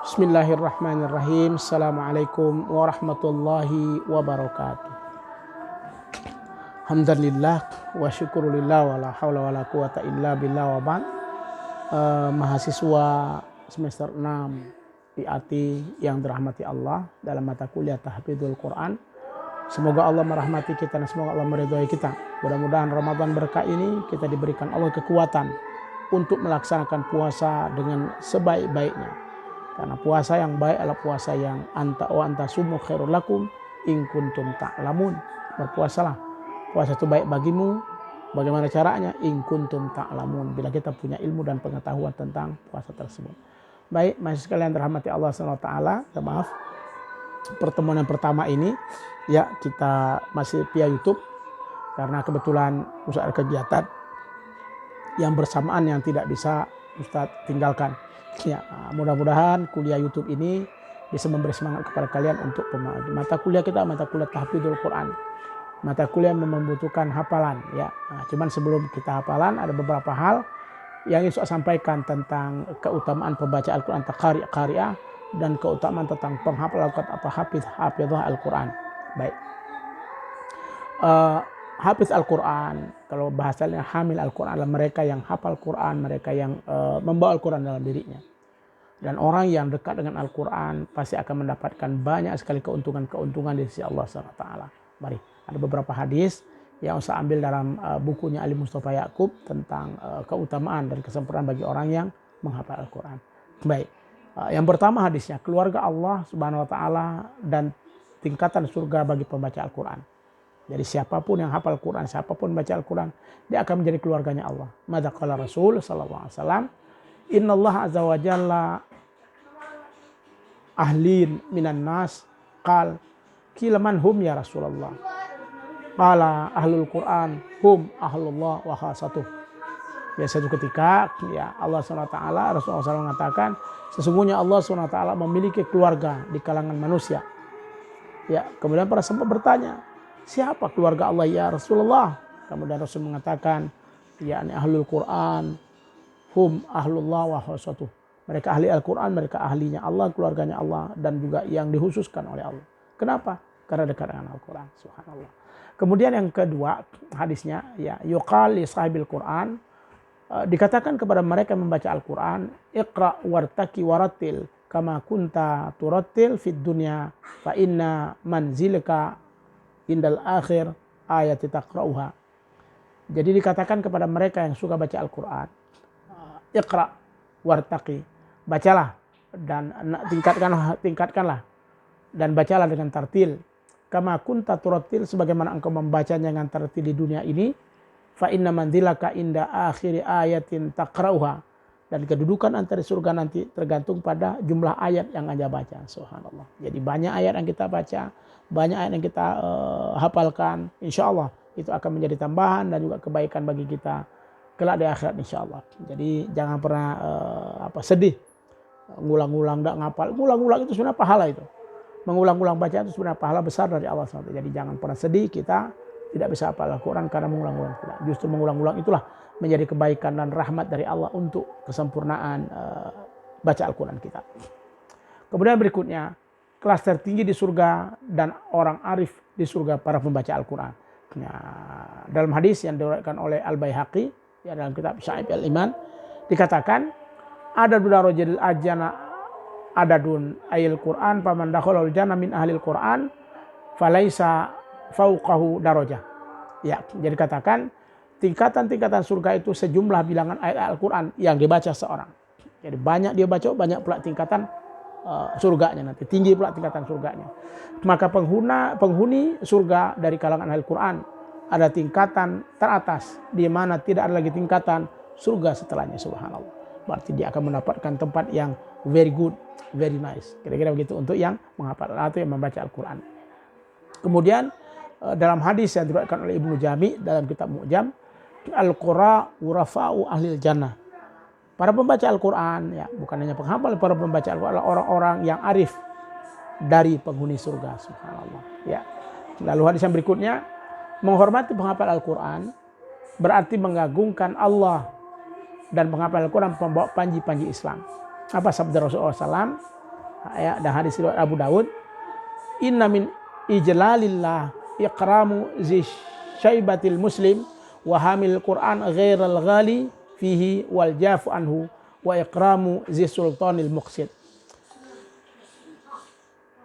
Bismillahirrahmanirrahim. Assalamualaikum warahmatullahi wabarakatuh. Alhamdulillah wa syukurillah wa la hawla wa la quwata illa billah wa ba'd. Mahasiswa semester 6 IAT yang dirahmati Allah dalam mata kuliah Tahfidzul Quran. Semoga Allah merahmati kita dan semoga Allah meridhai kita. Mudah-mudahan Ramadan berkah ini kita diberikan Allah kekuatan untuk melaksanakan puasa dengan sebaik-baiknya. Karena puasa yang baik adalah puasa yang anta sumu khairul lakum in kuntum ta'lamun. Berpuasalah. Puasa itu baik bagimu. Bagaimana caranya? In kuntum ta'lamun. Bila kita punya ilmu dan pengetahuan tentang puasa tersebut. Baik, mahasiswa sekalian dirahmati Allah SWT. Maaf, pertemuan yang pertama ini ya kita masih via YouTube karena kebetulan Ustaz ada kegiatan yang bersamaan yang tidak bisa Ustaz tinggalkan. Ya, mudah-mudahan kuliah YouTube ini bisa memberi semangat kepada kalian untuk mata kuliah kita, mata kuliah Tahfidzul Quran. Mata kuliah membutuhkan hafalan ya. Cuman sebelum kita hafalan ada beberapa hal yang ingin saya sampaikan tentang keutamaan pembaca Al-Quran atau qari'ah dan keutamaan tentang penghafal atau hafizah Al-Quran. Baik. Hafiz Al-Quran, kalau bahasanya hamil Al-Quran adalah mereka yang hafal Quran, mereka yang membawa Al-Quran dalam dirinya. Dan orang yang dekat dengan Al-Quran pasti akan mendapatkan banyak sekali keuntungan-keuntungan di sisi Allah SWT. Mari, ada beberapa hadis yang saya ambil dalam bukunya Ali Mustafa Yaqub tentang keutamaan dan kesempurnaan bagi orang yang menghafal Al-Quran. Baik, yang pertama hadisnya, keluarga Allah Subhanahu Wa Taala dan tingkatan surga bagi pembaca Al-Quran. Jadi siapapun yang hafal Quran, siapapun baca Al-Quran, dia akan menjadi keluarganya Allah. Madza qala Rasul sallallahu alaihi wasallam, innallaha azza wa jalla ahlin minan nas qal qila man hum ya Rasulullah. Qala ahlul Quran hum ahlullah wa khasatuh. Ya, satu ketika ya Allah SWT, Rasulullah SAW mengatakan sesungguhnya Allah SWT memiliki keluarga di kalangan manusia. Ya, kemudian para sahabat bertanya, siapa keluarga Allah ya Rasulullah? Kemudian Rasul mengatakan, yakni ahlul Quran, hum ahlullah wa khasatuh. Mereka ahli Al-Quran, mereka ahlinya Allah, keluarganya Allah, dan juga yang dikhususkan oleh Allah. Kenapa? Karena dekat dengan Al-Quran. Subhanallah. Kemudian yang kedua hadisnya, ya yuqal li sahibil Quran, dikatakan kepada mereka yang membaca Al-Quran, iqra wartaki warattil kama kunta turattil fid dunya fa inna manzilaka indal akhir ayat taqra'uha. Jadi dikatakan kepada mereka yang suka baca Al-Quran, iqra wartaqi, bacalah dan tingkatkanlah dan bacalah dengan tartil. Kama kunta turattil, sebagaimana engkau membacanya dengan tartil di dunia ini, fa inna manzilaka inda akhir ayatin taqra'uha, dan kedudukan antara surga nanti tergantung pada jumlah ayat yang Anda baca. Subhanallah. Jadi banyak ayat yang kita baca, banyak ayat yang kita hafalkan, insya Allah itu akan menjadi tambahan dan juga kebaikan bagi kita kelak di akhirat insya Allah. Jadi jangan pernah sedih, ngulang-ngulang tidak ngapal, ngulang-ngulang itu sebenarnya pahala itu. Mengulang-ulang bacaan itu sebenarnya pahala besar dari Allah SWT. Jadi jangan pernah sedih kita tidak bisa hafal Al-Quran karena mengulang-ulang tidak. Justru mengulang-ulang itulah menjadi kebaikan dan rahmat dari Allah untuk kesempurnaan baca Al-Quran kita. Kemudian berikutnya, kelas tertinggi di surga dan orang arif di surga para pembaca Al-Quran. Nah, dalam hadis yang diriwayatkan oleh Al-Baihaqi ya, dalam kitab Sya'ib al-Iman dikatakan ada darajil ajana adadun ayil Quran faman dakhalal jannah min ahlil Quran falaisa fauqahu darajah. Ya, jadi katakan tingkatan-tingkatan surga itu sejumlah bilangan ayat Al-Quran yang dibaca seorang. Jadi banyak dia baca, banyak pula tingkatan surganya nanti, tinggi pula tingkatan surganya. Maka penghuni surga dari kalangan Al-Quran ada tingkatan teratas di mana tidak ada lagi tingkatan surga setelahnya. Subhanallah. Berarti dia akan mendapatkan tempat yang very good, very nice. Kira-kira begitu untuk yang menghafal atau yang membaca Al-Quran. Kemudian dalam hadis yang diriwayatkan oleh Ibnu Jami dalam kitab Mu'jam, Al-Qura urafa'u ahlil jannah. Para pembaca Al-Quran, ya bukan hanya penghafal, para pembaca Al-Quran orang-orang yang arif dari penghuni surga. Subhanallah. Ya. Lalu hadis yang berikutnya, menghormati penghafal Al-Quran berarti mengagungkan Allah dan penghafal Al-Quran pembawa panji-panji Islam. Apa sabda Rasulullah SAW dan hadis riwayat Abu Daud, inna min ijlalillah ikramu zi syaibatil muslim wa hamil Quran ghairal ghali fihi wal jafu anhu wa ikramu zi sultanil muqsid.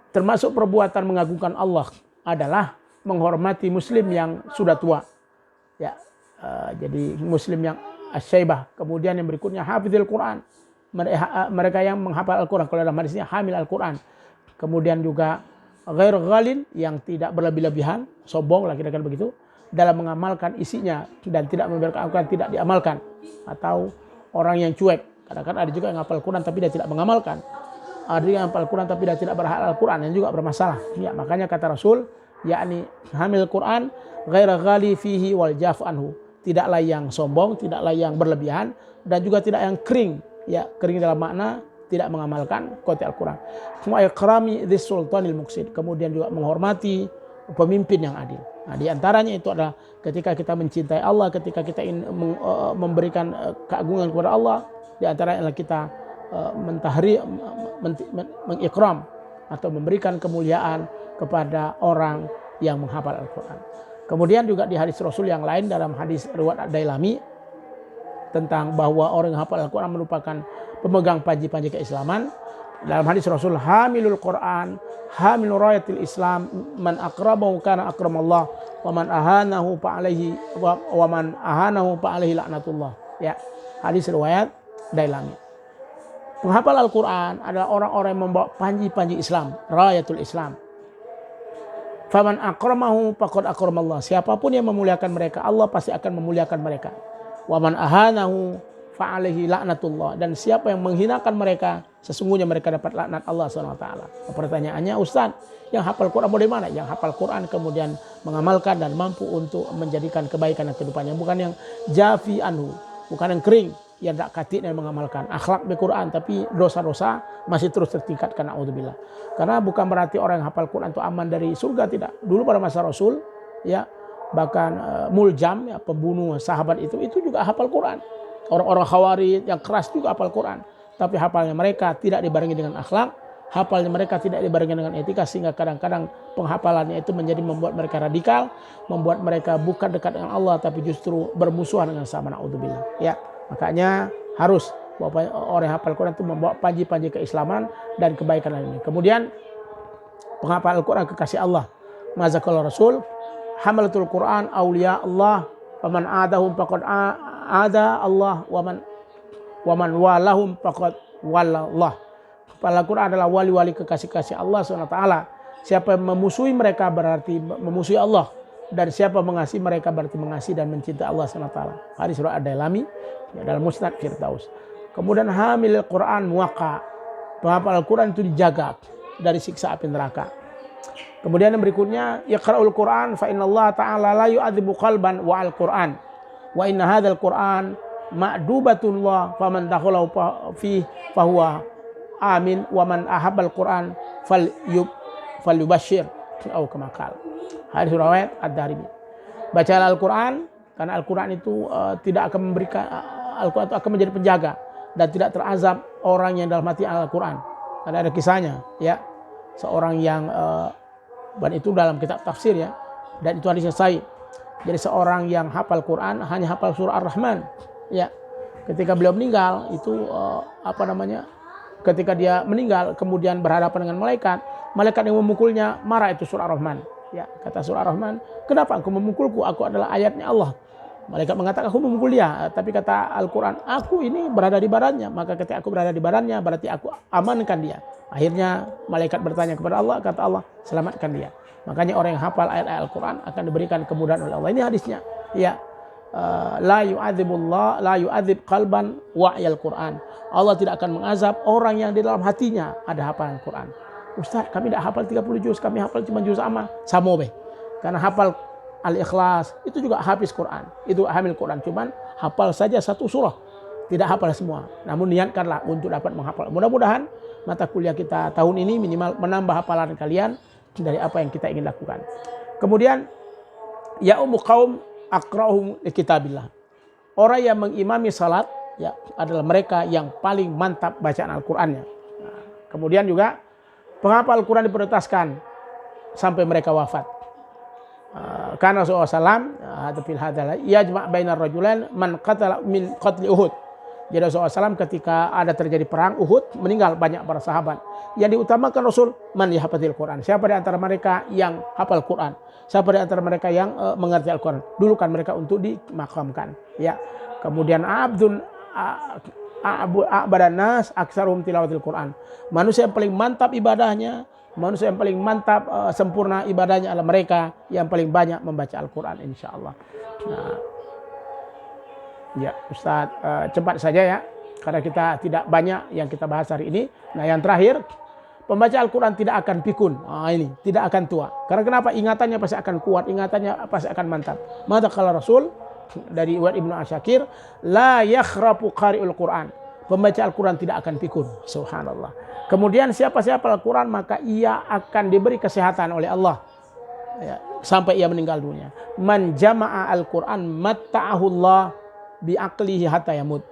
Termasuk perbuatan mengagungkan Allah adalah menghormati muslim yang sudah tua. Ya, jadi muslim yang asyaibah. Kemudian yang berikutnya hafizil Quran. Mereka yang menghafal Al-Quran. Kalau dalam hadisnya hamil Al-Quran. Kemudian juga ghair ghalin, yang tidak berlebih-lebihan, sombong lah kira-kira begitu, dalam mengamalkan isinya dan tidak membiarkan Al-Quran tidak diamalkan. Atau orang yang cuek. Kadang-kadang ada juga yang menghafal Al-Quran tapi dia tidak mengamalkan. Ada yang menghafal Al-Quran tapi dia tidak berhafal Al-Quran, yang juga bermasalah. Ya, makanya kata Rasul, yakni hamil Quran ghair ghali fihi wal jaf anhu. Tidaklah yang sombong, tidaklah yang berlebihan, dan juga tidak yang kering. Ya, kering dalam makna tidak mengamalkan kota Al-Quran. Wa ikrami dzis sultanil muqsid. Kemudian juga menghormati pemimpin yang adil. Nah, di antaranya itu adalah ketika kita mencintai Allah, ketika kita ingin memberikan keagungan kepada Allah, di antaranya adalah kita mengikram atau memberikan kemuliaan kepada orang yang menghafal Al-Quran. Kemudian juga di hadis Rasul yang lain, dalam hadis riwayat Ad-Dailami, tentang bahwa orang yang hafal Al-Quran merupakan pemegang panji-panji keislaman. Dalam hadis Rasul, hamilul Quran hamilur rayatil Islam, man akrabahu kana akramallah, wa man ahanahu fa alaihi laknatullah. Ya, hadis riwayat Dailami. Penghafal Al-Quran adalah orang-orang yang membawa panji-panji Islam, rayatul Islam. Faman akramahu faqad akramallah. Siapapun yang memuliakan mereka, Allah pasti akan memuliakan mereka. Waman ahanahu fa alaihi laknatullah. Dan siapa yang menghinakan mereka, sesungguhnya mereka dapat laknat Allah SWT. Pertanyaannya, Ustaz, yang hafal Quran dari mana? Yang hafal Quran kemudian mengamalkan dan mampu untuk menjadikan kebaikan dan kehidupannya. Bukan yang jafi anhu, bukan yang kering, yang tak katik dan mengamalkan akhlak di Quran, tapi dosa-dosa masih terus tertingkatkan, naudzubillah. Karena bukan berarti orang yang hafal Quran itu aman dari surga, tidak. Dulu pada masa Rasul, ya, bahkan Muljam, ya, pembunuh sahabat itu juga hafal Quran. Orang-orang Khawarij yang keras juga hafal Quran, tapi hafalnya mereka tidak dibarengi dengan akhlak, hafalnya mereka tidak dibarengi dengan etika, sehingga kadang-kadang penghafalannya itu menjadi membuat mereka radikal, membuat mereka bukan dekat dengan Allah, tapi justru bermusuhan dengan sama, naudzubillah. Ya, makanya harus bahwa orang yang hafal Quran itu membawa panji-panji keislaman dan kebaikan lainnya. Kemudian penghafal Al-Quran kekasih Allah. Mazakal Rasul, hamalatul Quran auliya Allah, waman adahum faqad ada Allah, waman walahum faqad wallallah. Penghafal Quran adalah wali-wali kekasih-kasih Allah SWT. Siapa yang memusuhi mereka berarti memusuhi Allah, dan siapa mengasihi mereka berarti mengasihi dan mencintai Allah SWT. Hadis riwayat Ad-Dailami, ya, dalam Musnad Firdaus. Kemudian hamil Quran muwaqa. Penghafal Al-Quran itu dijaga dari siksa api neraka. Kemudian yang berikutnya, yaqra'ul Quran fa innallaha ta'ala la yu'adzibu qalban wa al-Quran. Wa inna hadzal Quran ma'dubatullah faman dakhalahu fi fahuwa amin wa man ahabbal Quran falyubashshir atau kama qala. Hadis riwayat Ad-Darimi. Bacalah Al-Quran, karena Al-Quran itu tidak akan memberikan, Al-Quran itu akan menjadi penjaga dan tidak terazab orang yang dalam hati Al-Quran. Karena ada kisahnya, ya, seorang yang dan itu dalam kitab tafsir, ya, dan itu hadisnya sahih. Jadi seorang yang hafal Quran hanya hafal surah Ar-Rahman, ya, ketika beliau meninggal itu ketika dia meninggal kemudian berhadapan dengan malaikat yang memukulnya marah, itu surah Ar-Rahman. Ya, kata surah Ar-Rahman, kenapa engkau memukulku? Aku adalah ayatnya Allah. Malaikat mengatakan, aku memukul dia. Tapi kata Al-Quran, aku ini berada di badannya. Maka ketika aku berada di badannya, berarti aku amankan dia. Akhirnya malaikat bertanya kepada Allah, kata Allah, selamatkan dia. Makanya orang yang hafal ayat-ayat Al-Quran akan diberikan kemudahan oleh Allah. Ini hadisnya. Ya, la yu'adzib qalban wa'yal Quran. Allah tidak akan mengazab orang yang di dalam hatinya ada hafalan Quran. Ustaz, kami tidak hafal 30 juz, kami hafal cuma juz amma. Sama be. Karena hafal Al-Ikhlas itu juga hafiz Quran. Itu hamil Quran, cuman hafal saja satu surah. Tidak hafal semua. Namun niatkanlah untuk dapat menghafal. Mudah-mudahan mata kuliah kita tahun ini minimal menambah hafalan kalian dari apa yang kita ingin lakukan. Kemudian ya qaum aqra'uhum li kitabillah. Orang yang mengimami salat ya adalah mereka yang paling mantap bacaan Al-Qur'annya. Nah, kemudian juga penghafal Al-Qur'an diprioritaskan sampai mereka wafat. Karena Rasulullah SAW hadapil hadal yajma' bainar rajulain man qatala min qatli Uhud. Jadi Rasulullah SAW ketika ada terjadi perang Uhud, meninggal banyak para sahabat. Yang diutamakan Rasul, man yahfazil Quran. Siapa di antara mereka yang hafal Quran? Siapa di antara mereka yang mengerti Al-Quran? Dulukan mereka untuk dimakamkan. Ya. Kemudian a'badan nas aktsaruhum tilawatil Quran. Manusia yang paling mantap ibadahnya, manusia yang paling mantap sempurna ibadahnya adalah mereka yang paling banyak membaca Al-Quran, insyaallah. Nah, ya Ustaz, cepat saja ya, karena kita tidak banyak yang kita bahas hari ini. Nah, yang terakhir, pembaca Al-Quran tidak akan pikun. Ini tidak akan tua. Karena kenapa? Ingatannya pasti akan kuat, ingatannya pasti akan mantap. Maka kalau Rasul dari Ibnu Asyakir, la yakhrafu qari'ul Quran. Pembaca Al-Quran tidak akan pikun. Subhanallah. Kemudian siapa-siapa Al-Quran maka ia akan diberi kesehatan oleh Allah. Ya, sampai ia meninggal dunia. Man jama'a Al-Quran matta'ahullah bi'aqlihi hatta yamut.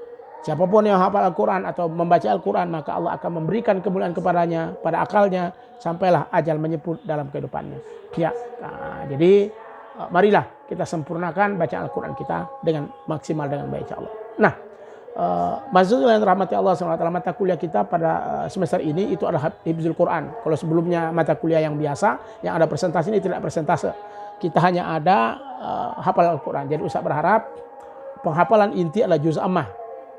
Siapapun yang hafal Al-Quran atau membaca Al-Quran maka Allah akan memberikan kemuliaan kepadanya pada akalnya sampailah ajal menyebut dalam kehidupannya. Ya, jadi marilah kita sempurnakan bacaan Al-Quran kita dengan maksimal dengan baik insyaallah. Nah, mahasiswa yang rahmati Allah SWT, mata kuliah kita pada semester ini itu adalah Hifzul Quran. Kalau sebelumnya mata kuliah yang biasa yang ada presentasi, ini tidak presentase. Kita hanya ada hafal Al-Quran. Jadi Ustaz berharap penghafalan inti adalah juz ammah.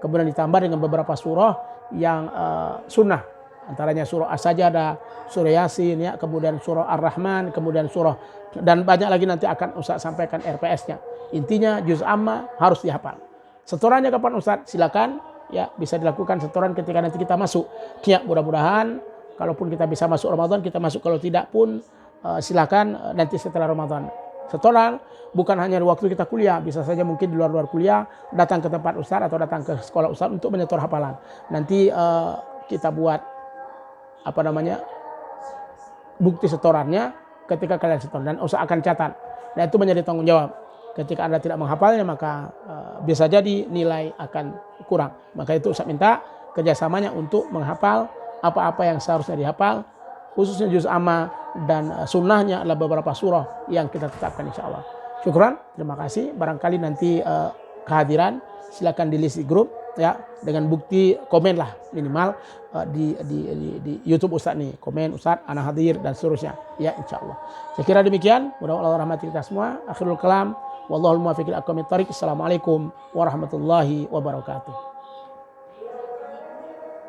Kemudian ditambah dengan beberapa surah yang sunnah. Antaranya surah As-Sajdah, surah Yasin, ya, kemudian surah Ar-Rahman, kemudian surah, dan banyak lagi nanti akan Ustaz sampaikan RPS-nya. Intinya juz ammah harus dihafal. Setorannya kapan Ustaz? Silakan ya, bisa dilakukan setoran ketika nanti kita masuk. Ya, mudah-mudahan kalaupun kita bisa masuk Ramadan kita masuk, kalau tidak pun silakan nanti setelah Ramadan. Setoran bukan hanya di waktu kita kuliah, bisa saja mungkin di luar kuliah datang ke tempat Ustaz atau datang ke sekolah Ustaz untuk menyetor hafalan. Nanti kita buat bukti setorannya ketika kalian setor dan Ustaz akan catat. Dan itu menjadi tanggung jawab. Ketika Anda tidak menghafalnya maka bisa jadi nilai akan kurang. Maka itu Ustaz minta kerjasamanya untuk menghafal apa-apa yang seharusnya dihafal, khususnya juz amma dan sunnahnya adalah beberapa surah yang kita tetapkan insyaallah. Syukran, terima kasih. Barangkali nanti kehadiran silakan di list di grup ya, dengan bukti komen lah minimal di YouTube Ustaz nih, komen Ustaz ana hadir dan seterusnya ya insyaallah. Saya kira demikian, mudah-mudahan Allah rahmati kita semua. Akhirul kalam, wallahul muwaffiq ila aqwamit thoriq. Assalamualaikum warahmatullahi wabarakatuh.